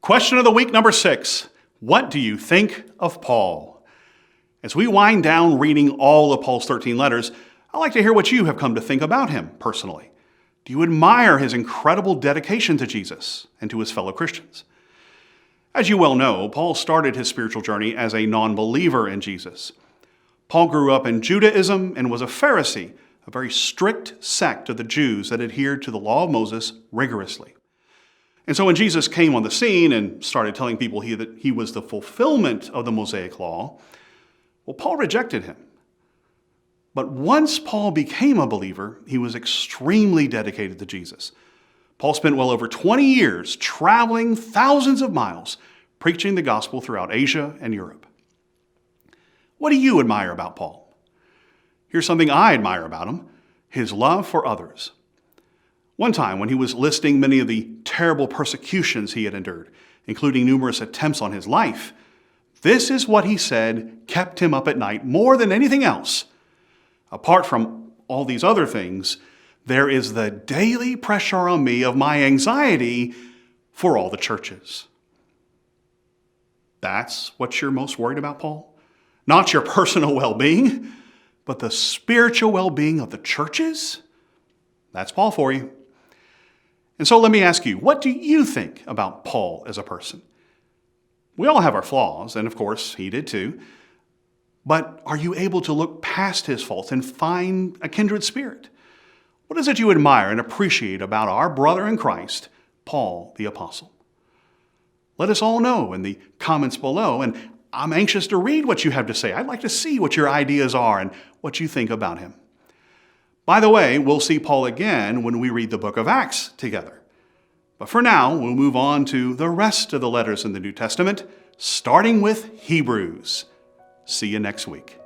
Question of the week number 6. What do you think of Paul? As we wind down reading all of Paul's 13 letters, I'd like to hear what you have come to think about him personally. Do you admire his incredible dedication to Jesus and to his fellow Christians? As you well know, Paul started his spiritual journey as a non-believer in Jesus. Paul grew up in Judaism and was a Pharisee, a very strict sect of the Jews that adhered to the law of Moses rigorously. And so when Jesus came on the scene and started telling people that he was the fulfillment of the Mosaic law, well, Paul rejected him. But once Paul became a believer, he was extremely dedicated to Jesus. Paul spent well over 20 years traveling thousands of miles, preaching the gospel throughout Asia and Europe. What do you admire about Paul? Here's something I admire about him: his love for others. One time, when he was listing many of the terrible persecutions he had endured, including numerous attempts on his life, this is what he said kept him up at night more than anything else. Apart from all these other things, there is the daily pressure on me of my anxiety for all the churches. That's what you're most worried about, Paul? Not your personal well-being, but the spiritual well-being of the churches? That's Paul for you. And so let me ask you, what do you think about Paul as a person? We all have our flaws, and of course, he did too. But are you able to look past his faults and find a kindred spirit? What is it you admire and appreciate about our brother in Christ, Paul the Apostle? Let us all know in the comments below, and I'm anxious to read what you have to say. I'd like to see what your ideas are and what you think about him. By the way, we'll see Paul again when we read the book of Acts together. But for now, we'll move on to the rest of the letters in the New Testament, starting with Hebrews. See you next week.